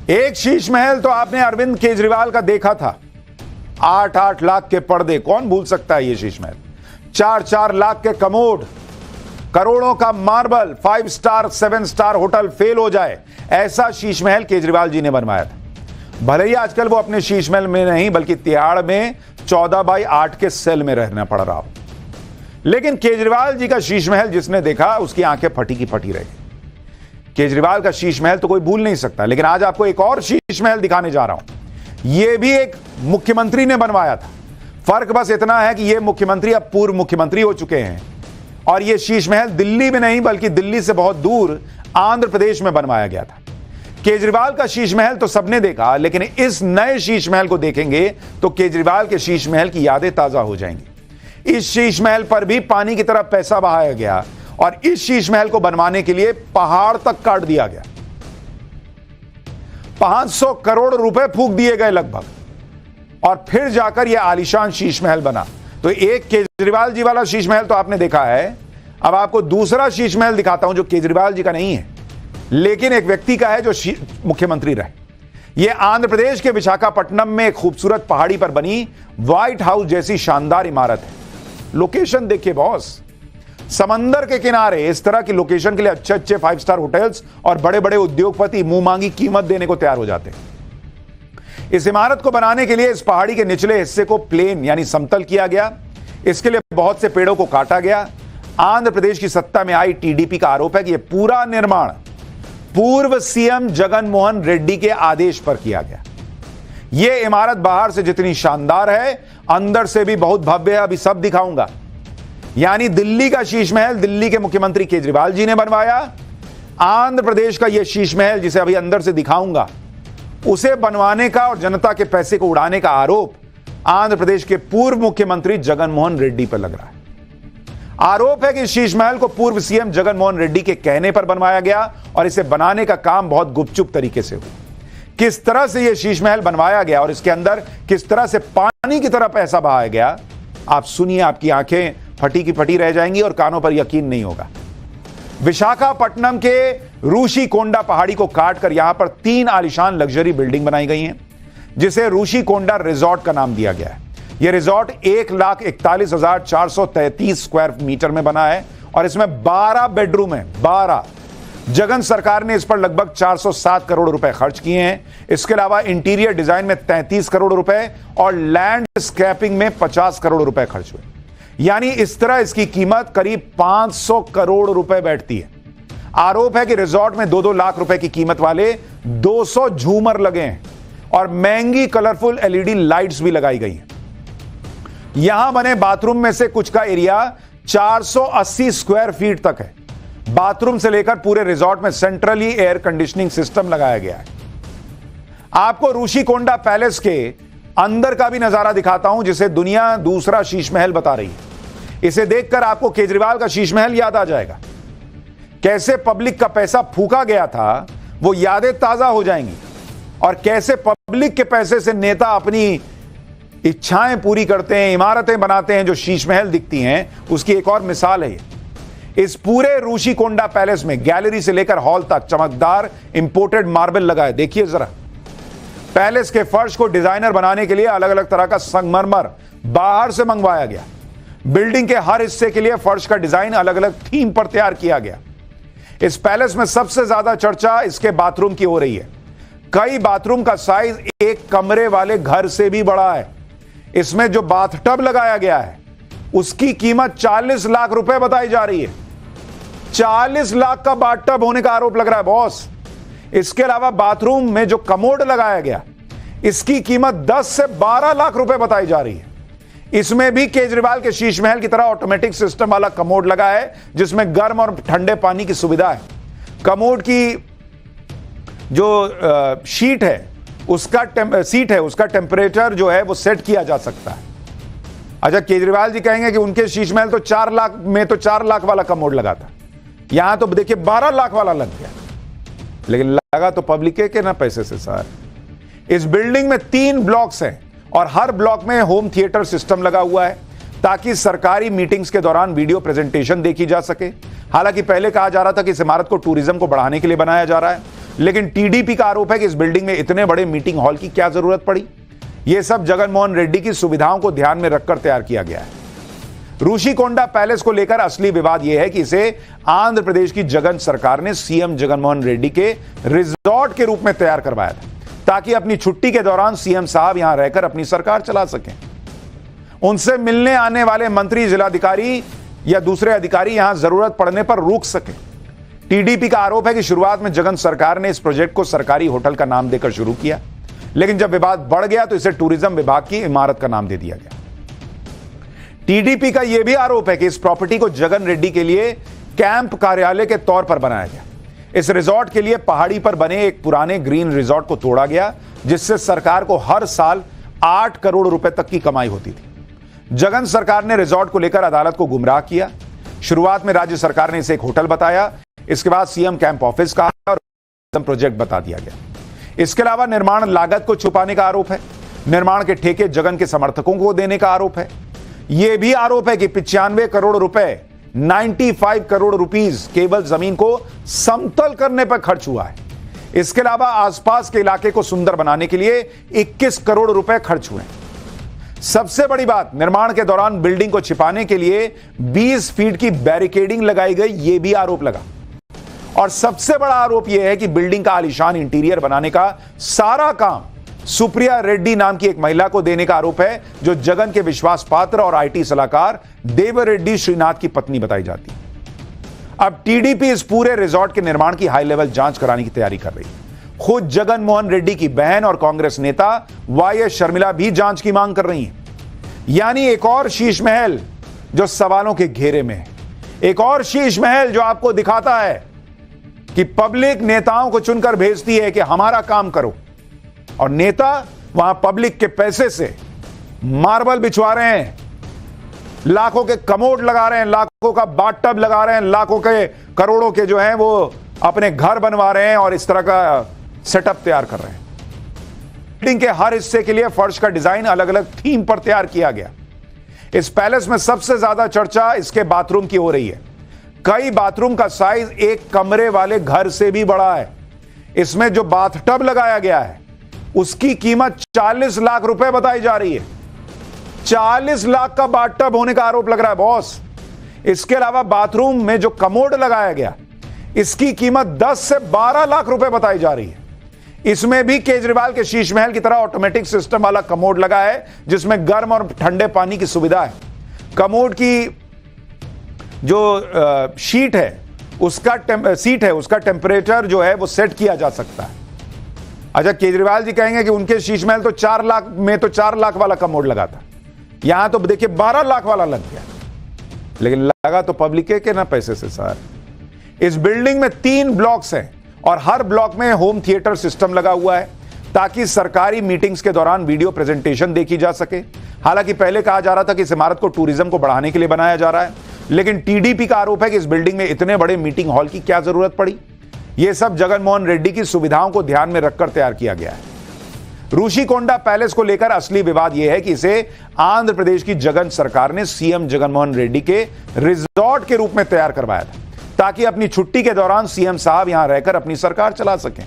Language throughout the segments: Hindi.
एक शीश महल तो आपने अरविंद केजरीवाल का देखा था, 8-8 लाख के पर्दे, कौन भूल सकता है ये शीश महल। 4-4 लाख के कमोड, करोड़ों का marble, 5 star 7 star hotel fail हो जाए ऐसा शीश महल केजरीवाल जी ने बनवाया था। भले ही आजकल वो अपने शीश महल में नहीं बल्कि तिहाड़ में 14x8 के सेल में रहना पड़ रहा हो, लेकिन केजरीवाल जी का शीश महल जिसने देखा उसकी आंखें फटी की फटी रही। केजरीवाल का शीश महल तो कोई भूल नहीं सकता, लेकिन आज आपको एक और शीश महल दिखाने जा रहा हूं। यह भी एक मुख्यमंत्री ने बनवाया था। फर्क बस इतना है कि यह मुख्यमंत्री अब पूर्व मुख्यमंत्री हो चुके हैं और यह शीश महल दिल्ली में नहीं बल्कि दिल्ली से बहुत दूर आंध्र प्रदेश में बनवाया गया था। केजरीवाल का शीश महल तो सबने देखा, लेकिन इस नए शीश महल को देखेंगे तो केजरीवाल के शीश महल की यादें ताजा हो जाएंगी। इस शीश महल पर भी पानी की तरह पैसा बहाया गया और इस शीश महल को बनवाने के लिए पहाड़ तक काट दिया गया। 500 करोड़ रुपए फूंक दिए गए लगभग, और फिर जाकर यह आलीशान शीश महल बना। तो एक केजरीवाल जी वाला शीश महल तो आपने देखा है, अब आपको दूसरा शीश महल दिखाता हूं जो केजरीवाल जी का नहीं है लेकिन एक व्यक्ति का है जो मुख्यमंत्री रहे। यह आंध्र प्रदेश के विशाखापट्टनम में एक खूबसूरत पहाड़ी पर बनी व्हाइट हाउस जैसी शानदार इमारत है। लोकेशन देखिए बॉस, समंदर के किनारे इस तरह की लोकेशन के लिए अच्छे अच्छे 5 स्टार होटल्स और बड़े बड़े उद्योगपति मुंह मांगी कीमत देने को तैयार हो जाते हैं। इस इमारत को बनाने के लिए इस पहाड़ी के निचले हिस्से को प्लेन यानी समतल किया गया। इसके लिए बहुत से पेड़ों को काटा गया। आंध्र प्रदेश की सत्ता में आई टीडीपी का आरोप है कि यह पूरा निर्माण पूर्व सीएम जगन मोहन रेड्डी के आदेश पर किया गया। यह इमारत बाहर से जितनी शानदार है अंदर से भी बहुत भव्य है, अभी सब दिखाऊंगा। यानी दिल्ली का शीश महल दिल्ली के मुख्यमंत्री केजरीवाल जी ने बनवाया। आंध्र प्रदेश का यह शीश महल जिसे अभी अंदर से दिखाऊंगा उसे बनवाने का और जनता के पैसे को उड़ाने का आरोप आंध्र प्रदेश के पूर्व मुख्यमंत्री जगन मोहन रेड्डी पर लग रहा है। आरोप है कि शीश महल को पूर्व सीएम जगन मोहन रेड्डी के कहने पर बनवाया गया और इसे बनाने का काम बहुत गुपचुप तरीके से हुआ। किस तरह से यह शीश महल बनवाया गया और इसके अंदर किस तरह से पानी की तरह पैसा बहाया गया, आप सुनिए, आपकी आंखें फटी की फटी रह जाएंगी और कानों पर यकीन नहीं होगा। विशाखापट्टनम के रूषिकोंडा पहाड़ी को काटकर यहां पर 3 आलीशान लग्जरी बिल्डिंग बनाई गई हैं जिसे रूषिकोंडा रिजॉर्ट का नाम दिया गया है। यह रिजॉर्ट 1,41,433 स्क्वायर मीटर में बना है और इसमें 12 बेडरूम है। 12 जगन सरकार ने इस पर लगभग 407 करोड़ रुपए खर्च किए हैं। इसके अलावा इंटीरियर डिजाइन में 33 करोड़ रुपए और लैंडस्केपिंग में 50 करोड़ रुपए खर्च हुए। यानी इस तरह इसकी कीमत करीब 500 करोड़ रुपए बैठती है। आरोप है कि रिजॉर्ट में 2-2 लाख रुपए की कीमत वाले 200 झूमर लगे हैं और महंगी कलरफुल एलईडी लाइट्स भी लगाई गई हैं। यहां बने बाथरूम में से कुछ का एरिया 480 स्क्वायर फीट तक है। बाथरूम से लेकर पूरे रिजॉर्ट में सेंट्रली एयर कंडीशनिंग सिस्टम लगाया गया है। आपको रूषिकोंडा पैलेस के अंदर का भी नजारा दिखाता हूं जिसे दुनिया दूसरा शीश महल बता रही है। इसे देखकर आपको केजरीवाल का शीश महल याद आ जाएगा। कैसे पब्लिक का पैसा फूका गया था वो यादें ताजा हो जाएंगी और कैसे पब्लिक के पैसे से नेता अपनी इच्छाएं पूरी करते हैं, इमारतें बनाते हैं जो शीश महल दिखती हैं, उसकी एक और मिसाल है। इस पूरे रूषिकोंडा पैलेस में गैलरी से लेकर हॉल तक चमकदार इंपोर्टेड मार्बल लगा है। देखिए जरा, पैलेस के फर्श को डिजाइनर बनाने के लिए अलग अलग तरह का संगमरमर बाहर से मंगवाया गया। बिल्डिंग के हर हिस्से के लिए फर्श का डिजाइन अलग अलग थीम पर तैयार किया गया। इस पैलेस में सबसे ज्यादा चर्चा इसके बाथरूम की हो रही है। कई बाथरूम का साइज एक कमरे वाले घर से भी बड़ा है। इसमें जो बाथटब लगाया गया है उसकी कीमत 40 लाख रुपए बताई जा रही है। 40 लाख का बाथटब होने का आरोप लग रहा है बॉस। इसके अलावा बाथरूम में जो कमोड लगाया गया इसकी कीमत 10 से 12 लाख रुपए बताई जा रही है। इसमें भी केजरीवाल के शीश महल की तरह ऑटोमेटिक सिस्टम वाला कमोड लगा है जिसमें गर्म और ठंडे पानी की सुविधा है। कमोड की जो सीट है उसका टेम्परेचर जो है वो सेट किया जा सकता है। अच्छा, केजरीवाल जी कहेंगे कि उनके शीश महल तो 4 लाख वाला कमोड लगा था, यहां तो देखिए 12 लाख वाला लग गया। लेकिन लगा तो पब्लिक के ना पैसे से सर। इस बिल्डिंग में 3 ब्लॉक्स हैं और हर ब्लॉक में होम थिएटर सिस्टम लगा हुआ है ताकि सरकारी मीटिंग्स के दौरान वीडियो प्रेजेंटेशन देखी जा सके। हालांकि पहले कहा जा रहा था कि इस इमारत को टूरिज्म को बढ़ाने के लिए बनाया जा रहा है। लेकिन टीडीपी का आरोप है कि इस बिल्डिंग में इतने बड़े मीटिंग हॉल की क्या जरूरत पड़ी। यह सब जगनमोहन रेड्डी की सुविधाओं को ध्यान में रखकर तैयार किया गया है। ऋषिकोंडा पैलेस को लेकर असली विवाद यह है कि इसे आंध्र प्रदेश की जगन सरकार ने सीएम जगनमोहन रेड्डी के रिजॉर्ट के रूप में तैयार करवाया था, ताकि अपनी छुट्टी के दौरान सीएम साहब यहां रहकर अपनी सरकार चला सकें। उनसे मिलने आने वाले मंत्री, जिलाधिकारी या दूसरे अधिकारी यहां जरूरत पड़ने पर रुक सकें। टीडीपी का आरोप है कि शुरुआत में जगन सरकार ने इस प्रोजेक्ट को सरकारी होटल का नाम देकर शुरू किया, लेकिन जब विवाद बढ़ गया तो इसे टूरिज्म विभाग की इमारत का नाम दे दिया गया। टीडीपी का यह भी आरोप है कि इस प्रॉपर्टी को जगन रेड्डी के लिए कैंप कार्यालय के तौर पर बनाया गया। इस रिजॉर्ट के लिए पहाड़ी पर बने एक पुराने ग्रीन रिजॉर्ट को तोड़ा गया, जिससे सरकार को हर साल 8 करोड़ रुपए तक की कमाई होती थी। जगन सरकार ने रिजॉर्ट को लेकर अदालत को गुमराह किया। शुरुआत में राज्य सरकार ने इसे एक होटल बताया, इसके बाद सीएम कैंप ऑफिस कहा और प्रोजेक्ट बता दिया गया। इसके अलावा निर्माण लागत को छुपाने का आरोप है। निर्माण के ठेके जगन के समर्थकों को देने का आरोप है। यह भी आरोप है कि 95 करोड़ रुपए, 95 करोड़ रुपीस केवल जमीन को समतल करने पर खर्च हुआ है। इसके अलावा आसपास के इलाके को सुंदर बनाने के लिए 21 करोड़ रुपए खर्च हुए। सबसे बड़ी बात, निर्माण के दौरान बिल्डिंग को छिपाने के लिए 20 फीट की बैरिकेडिंग लगाई गई, यह भी आरोप लगा। और सबसे बड़ा आरोप यह है कि बिल्डिंग का आलीशान इंटीरियर बनाने का सारा काम सुप्रिया रेड्डी नाम की एक महिला को देने का आरोप है, जो जगन के विश्वास पात्र और आईटी सलाहकार देवर रेड्डी श्रीनाथ की पत्नी बताई जाती है। अब टीडीपी इस पूरे रिजॉर्ट के निर्माण की हाई लेवल जांच कराने की तैयारी कर रही है। खुद जगनमोहन रेड्डी की बहन और कांग्रेस नेता वाईएस शर्मिला भी जांच की मांग कर रही हैं। यानी एक और शीश महल जो सवालों के घेरे में है, एक और शीश महल जो आपको दिखाता है कि पब्लिक नेताओं को चुनकर भेजती है कि हमारा काम करो, और नेता वहां पब्लिक के पैसे से मार्बल बिछवा रहे हैं, लाखों के कमोड लगा रहे हैं, लाखों का बाथटब लगा रहे हैं, लाखों के करोड़ों के जो हैं वो अपने घर बनवा रहे हैं और इस तरह का सेटअप तैयार कर रहे हैं। बिल्डिंग के हर हिस्से के लिए फर्श का डिजाइन अलग अलग थीम पर तैयार किया गया। इस पैलेस में सबसे ज्यादा चर्चा इसके बाथरूम की हो रही है। कई बाथरूम का साइज एक कमरे वाले घर से भी बड़ा है। इसमें जो बाथटब लगाया गया है उसकी कीमत 40 लाख रुपए बताई जा रही है। 40 लाख का बाथटब होने का आरोप लग रहा है बॉस। इसके अलावा बाथरूम में जो कमोड लगाया गया इसकी कीमत 10 से 12 लाख रुपए बताई जा रही है। इसमें भी केजरीवाल के शीश महल की तरह ऑटोमेटिक सिस्टम वाला कमोड लगा है, जिसमें गर्म और ठंडे पानी की सुविधा है। कमोड की जो सीट है उसका टेम्परेचर जो है वो सेट किया जा सकता है। अच्छा, केजरीवाल जी कहेंगे कि उनके शीश महल तो 4 लाख में तो 4 लाख वाला कमोड लगा था, यहां तो देखिए 12 लाख वाला लग गया। लेकिन लगा तो पब्लिक के ना पैसे से सर। इस बिल्डिंग में 3 ब्लॉक्स हैं और हर ब्लॉक में होम थिएटर सिस्टम लगा हुआ है, ताकि सरकारी मीटिंग्स के दौरान वीडियो प्रेजेंटेशन देखी जा सके। हालांकि पहले कहा जा रहा था कि इस इमारत को टूरिज्म को बढ़ाने के लिए बनाया जा रहा है, लेकिन टीडीपी का आरोप है कि इस बिल्डिंग में इतने बड़े मीटिंग हॉल की क्या जरूरत पड़ी। यह सब जगनमोहन रेड्डी की सुविधाओं को ध्यान में रखकर तैयार किया गया है। ऋषिकोंडा पैलेस को लेकर असली विवाद यह है कि इसे आंध्र प्रदेश की जगन सरकार ने सीएम जगनमोहन रेड्डी के रिजॉर्ट के रूप में तैयार करवाया था, ताकि अपनी छुट्टी के दौरान सीएम साहब यहां रहकर अपनी सरकार चला सकें।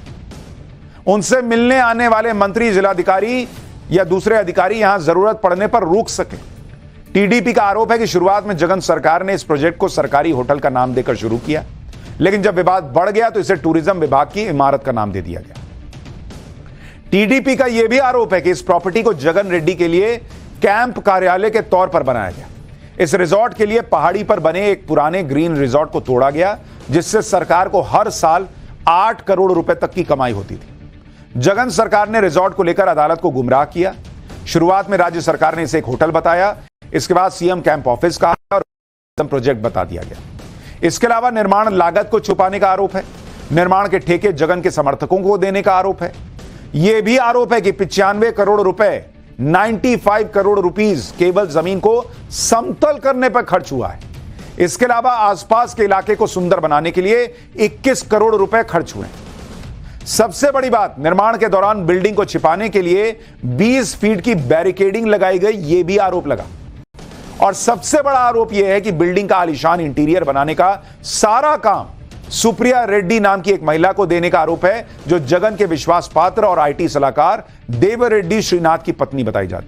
उनसे मिलने आने वाले मंत्री, जिलाधिकारी या दूसरे अधिकारी यहां जरूरत पड़ने पर रुक सकें। टीडीपी का आरोप है कि शुरुआत में जगन सरकार ने इस प्रोजेक्ट को सरकारी होटल का नाम देकर शुरू किया, लेकिन जब विवाद बढ़ गया तो इसे टूरिज्म विभाग की इमारत का नाम दे दिया गया। टीडीपी का यह भी आरोप है कि इस प्रॉपर्टी को जगन रेड्डी के लिए कैंप कार्यालय के तौर पर बनाया गया। इस रिजॉर्ट के लिए पहाड़ी पर बने एक पुराने ग्रीन रिजॉर्ट को तोड़ा गया, जिससे सरकार को हर साल 8 करोड़ रुपए तक की कमाई होती थी। जगन सरकार ने रिजॉर्ट को लेकर अदालत को गुमराह किया। शुरुआत में राज्य सरकार ने इसे एक होटल बताया, इसके बाद सीएम कैंप ऑफिस कहा और प्रोजेक्ट बता दिया गया। इसके अलावा निर्माण लागत को छुपाने का आरोप है। निर्माण के ठेके जगन के समर्थकों को देने का आरोप है। यह भी आरोप है कि 95 करोड़ रुपए, 95 करोड़ रुपीस केवल जमीन को समतल करने पर खर्च हुआ है। इसके अलावा आसपास के इलाके को सुंदर बनाने के लिए 21 करोड़ रुपए खर्च हुए। सबसे बड़ी बात, निर्माण के दौरान बिल्डिंग को छिपाने के लिए 20 फीट की बैरिकेडिंग लगाई गई, यह भी आरोप लगा। और सबसे बड़ा आरोप यह है कि बिल्डिंग का आलीशान इंटीरियर बनाने का सारा काम सुप्रिया रेड्डी नाम की एक महिला को देने का आरोप है, जो जगन के विश्वास पात्र और आईटी सलाहकार देव रेड्डी श्रीनाथ की पत्नी बताई जाती है।